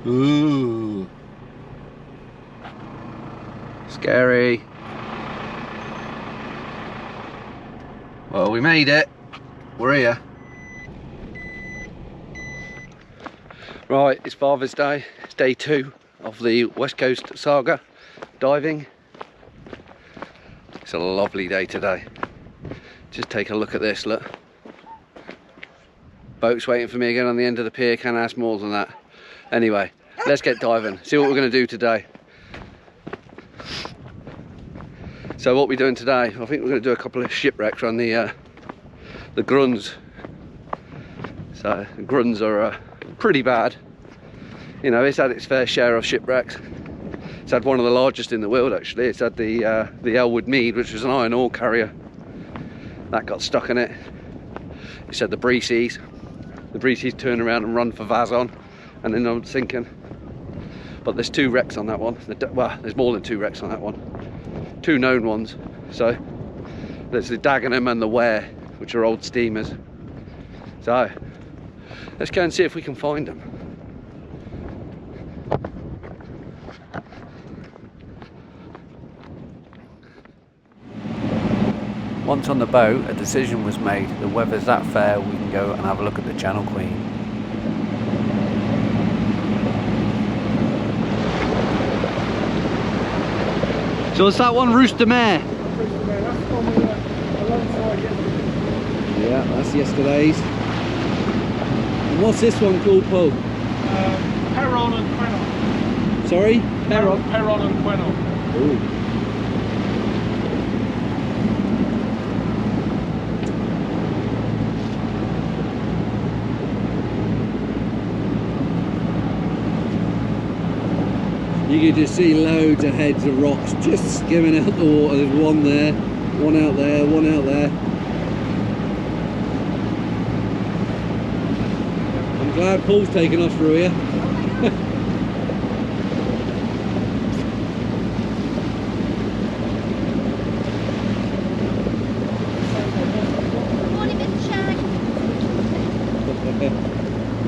Ooh. Scary. Well, we made it. We're here. Right, it's Father's Day. It's day 2 of the West Coast saga diving. It's a lovely day today. Just take a look at this, look. Boat's waiting for me again on the end of the pier, can't ask more than that. Anyway, let's get diving, see what we're going to do today. So what we're doing today, I think we're going to do a couple of shipwrecks on the Gruns. So the Gruns are pretty bad. You know, it's had its fair share of shipwrecks. It's had one of the largest in the world actually. It's had the Elwood Mead, which was an iron ore carrier. That got stuck in it. It's had the Breeseys. The Breeseys turned around and run for Vazon and then I'm sinking. But there's 2 wrecks on that one. Well, there's more than 2 wrecks on that one. 2 known ones. So there's the Dagenham and the Ware, which are old steamers. So let's go and see if we can find them. Once on the boat, a decision was made. The weather's that fair, we can go and have a look at the Channel Queen. So it's that one, Rooster Mare? Rooster Mare, that's the one we were alongside yesterday. Yeah, that's yesterday's. And what's this one called, Paul? Peron and Quenol. Sorry? Peron? Peron and Quenol. Ooh. You can just see loads of heads of rocks just skimming out the water. There's one there, one out there, one out there. I'm glad Paul's taking us through here.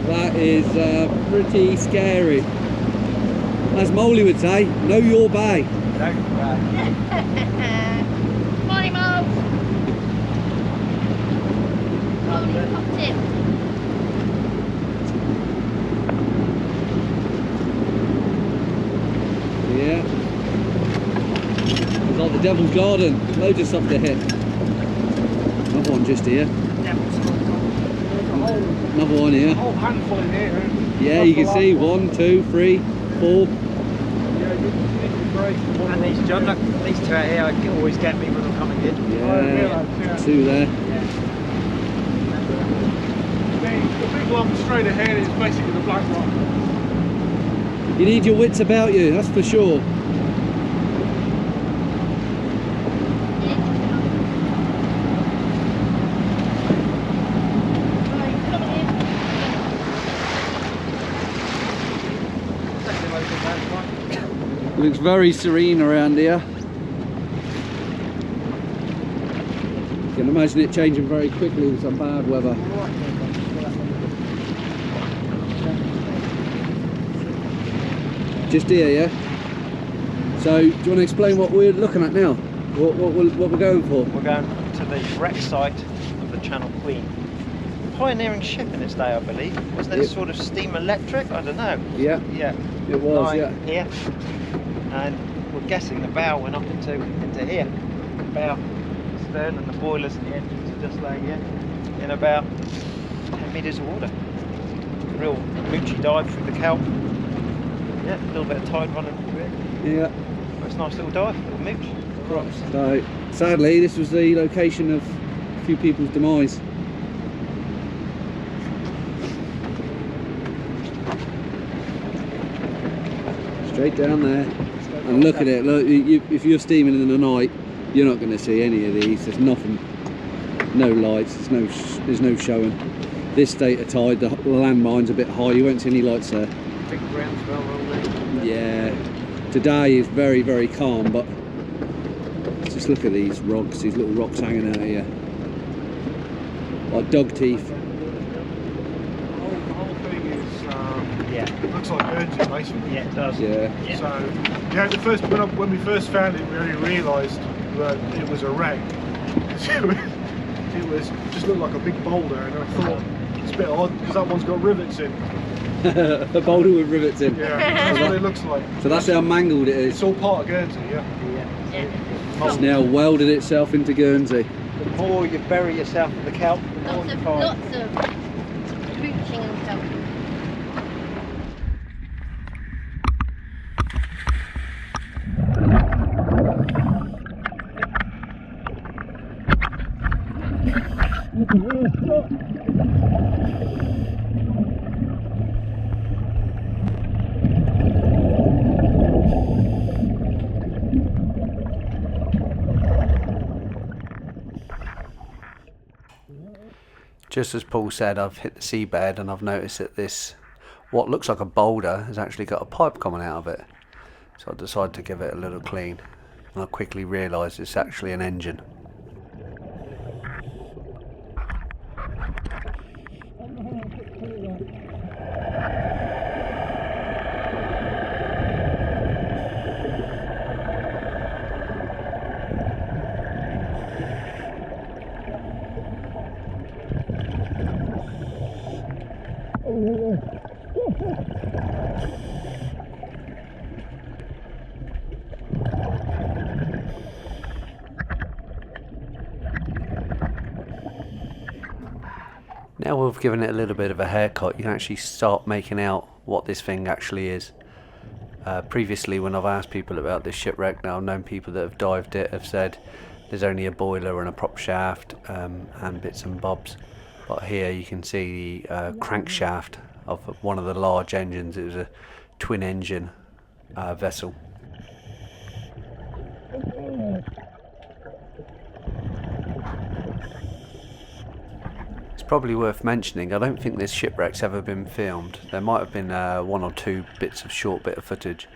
That is pretty scary. As Molly would say, know your bay. Know your bay. Morning, Mo. Molly popped in. Yeah. It's like the Devil's Garden. Loads of stuff to hit. Another one just here. Devil's Garden. Another one here. A whole handful in here. Yeah, you can see 1, 2, 3, 4. And these, John, look, these 2 out here always get me when I'm coming in. Yeah, 2 there. The big one straight ahead is basically the Black Rock. You need your wits about you, that's for sure. Looks very serene around here. You can imagine it changing very quickly with some bad weather. Just here, yeah? So, do you want to explain what we're looking at now? What we're going for? We're going to the wreck site of the Channel Queen. Pioneering ship in its day, I believe. Wasn't it sort of steam electric? I don't know. Yeah. Yeah. It was, yeah. Here. And we're guessing the bow went up into here. The bow, stern, and the boilers and the engines are just laying here in about 10 metres of water. Real moochy dive through the kelp. Yeah, a little bit of tide running through it. Yeah. But it's a nice little dive, little mooch. So, sadly, this was the location of a few people's demise. Straight down there. And look at it, look, if you're steaming in the night, you're not going to see any of these. There's nothing, no lights, there's no showing. This state of tide, the landmine's a bit high, you won't see any lights there. Big groundswell rolling. Yeah, today is very, very calm, but just look at these rocks, these little rocks hanging out here. Like dog teeth. The whole thing is, Yeah. It looks like Guernsey, basically. Yeah, it does. Yeah. So, yeah, when we first found it, we only realised that it was a wreck. It was just looked like a big boulder, and I thought it's a bit odd because that one's got rivets in. A boulder with rivets in. Yeah, that's what it looks like. So that's how mangled it is. It's all part of Guernsey, yeah. It's now welded itself into Guernsey. The more you bury yourself in the kelp, the more you find. Lots of mooching and stuff. Just as Paul said, I've hit the seabed and I've noticed that this, what looks like a boulder, has actually got a pipe coming out of it. So I decided to give it a little clean, and I quickly realised it's actually an engine. Now we've given it a little bit of a haircut, you can actually start making out what this thing actually is. Previously, when I've asked people about this shipwreck, now I've known people that have dived it have said there's only a boiler and a prop shaft and bits and bobs. But here you can see the crankshaft of one of the large engines. It was a twin engine vessel. It's probably worth mentioning, I don't think this shipwreck's ever been filmed. There might have been one or two bits of short bit of footage,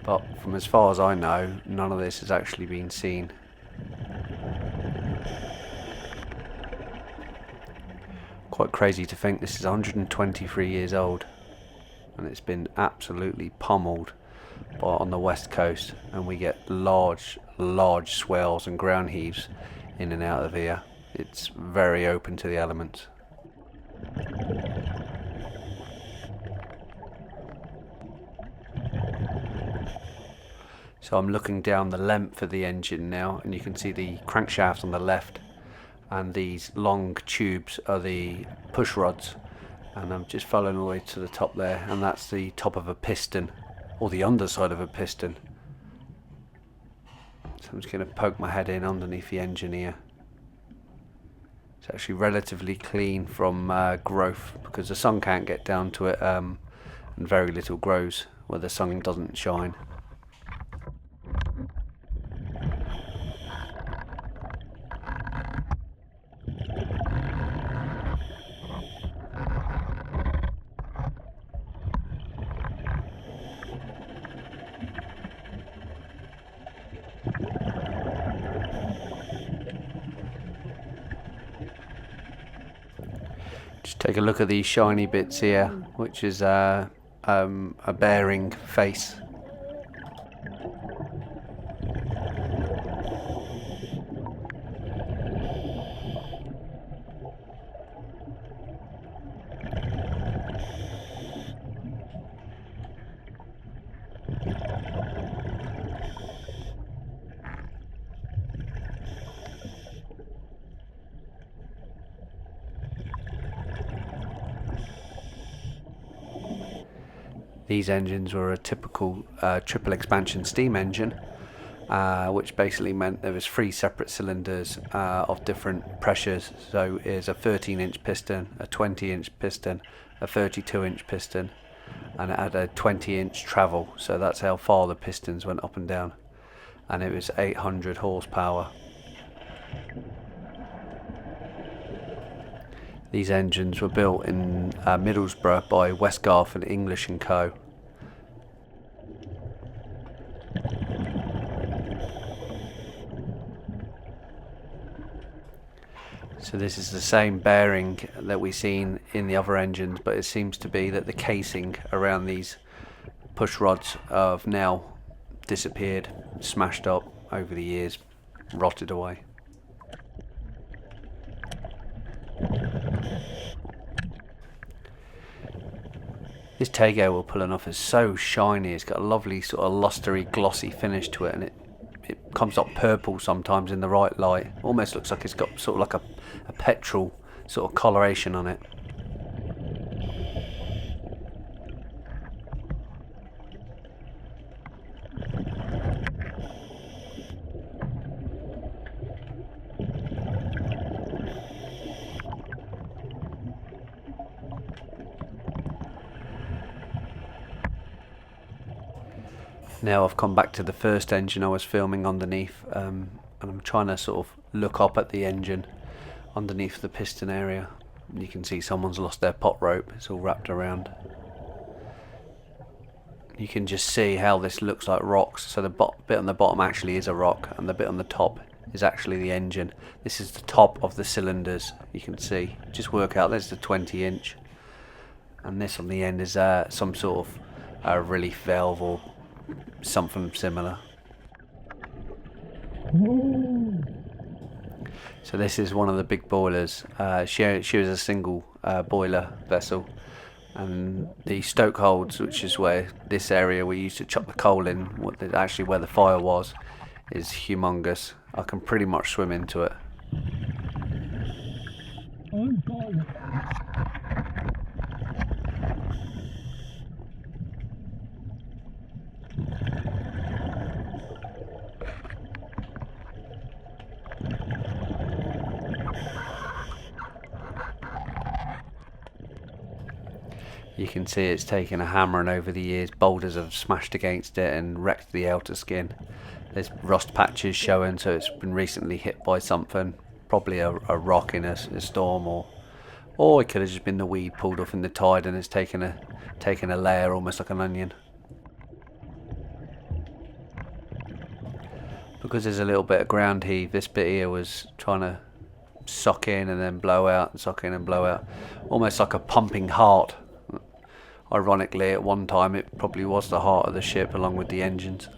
but from as far as I know, none of this has actually been seen. Quite crazy to think this is 123 years old, and it's been absolutely pummeled on the west coast, and we get large swells and ground heaves in and out of here. It's very open to the elements. So I'm looking down the length of the engine now, and you can see the crankshaft on the left, and these long tubes are the push rods, and I'm just following all the way to the top there, and that's the top of a piston, or the underside of a piston. So I'm just going to poke my head in underneath the engine here. It's actually relatively clean from growth, because the sun can't get down to it, and very little grows where the sun doesn't shine. Just take a look at these shiny bits here, which is a bearing face. These engines were a typical triple expansion steam engine, which basically meant there was 3 separate cylinders of different pressures. So here's a 13-inch piston, a 20-inch piston, a 32-inch piston, and it had a 20-inch travel. So that's how far the pistons went up and down, and it was 800 horsepower. These engines were built in Middlesbrough by Westgarth and English & Co. So this is the same bearing that we've seen in the other engines, but it seems to be that the casing around these push rods have now disappeared, smashed up over the years, rotted away. This tailgate we're pulling off is so shiny. It's got a lovely sort of lustery, glossy finish to it, and it comes up purple sometimes in the right light. Almost looks like it's got sort of like a petrol sort of coloration on it. Now I've come back to the first engine I was filming underneath, and I'm trying to sort of look up at the engine underneath the piston area. You can see someone's lost their pot rope, it's all wrapped around. You can just see how this looks like rocks. So the bit on the bottom actually is a rock, and the bit on the top is actually the engine. This is the top of the cylinders, you can see. Just work out, there's the 20-inch, and this on the end is some sort of relief valve or something similar. So this is one of the big boilers. She was a single boiler vessel, and the stoke holds, which is where this area we used to chop the coal in, actually where the fire was, is humongous. I can pretty much swim into it. You can see it's taken a hammering over the years. Boulders have smashed against it and wrecked the outer skin. There's rust patches showing, so it's been recently hit by something, probably a rock in a storm, or it could have just been the weed pulled off in the tide and it's taken a layer almost like an onion. Because there's a little bit of ground heave, this bit here was trying to suck in and then blow out, and suck in and blow out, almost like a pumping heart. Ironically, at one time it probably was the heart of the ship along with the engines.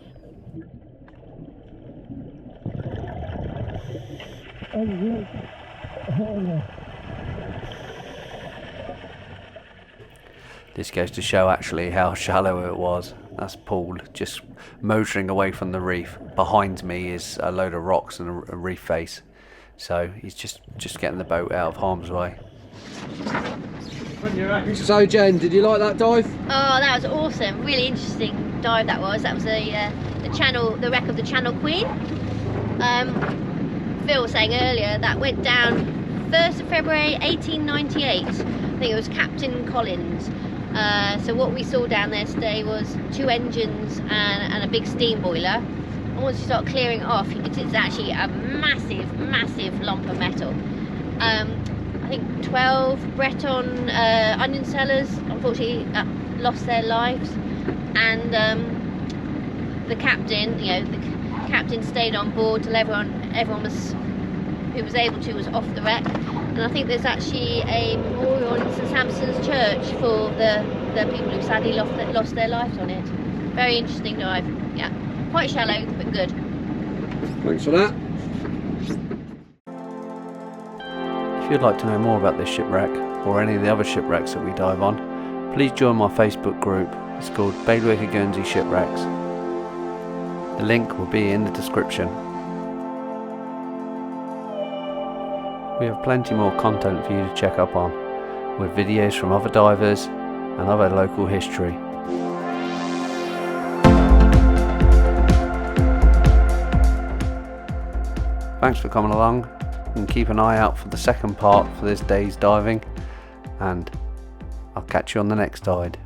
This goes to show actually how shallow it was. That's Paul just motoring away from the reef. Behind me is a load of rocks and a reef face, so he's just getting the boat out of harm's way. So Jen, did you like that dive? Oh, that was awesome. Really interesting dive that was. That was the wreck of the Channel Queen. Phil was saying earlier that went down 1st of February 1898. I think it was Captain Collins. So what we saw down there today was 2 engines and a big steam boiler. And once you start clearing it off, it's actually a massive lump of metal. I think 12 Breton onion sellers unfortunately lost their lives, and the captain, the captain stayed on board till everyone who was able to was off the wreck. And I think there's actually a memorial in St Sampson's Church for the people who sadly lost their lives on it. Very interesting dive. Yeah, quite shallow but good. Thanks for that. If you'd like to know more about this shipwreck or any of the other shipwrecks that we dive on, please join my Facebook group. It's called Bailiwick and Guernsey Shipwrecks. The link will be in the description. We have plenty more content for you to check up on, with videos from other divers and other local history. Thanks for coming along, and keep an eye out for the second part for this day's diving, and I'll catch you on the next tide.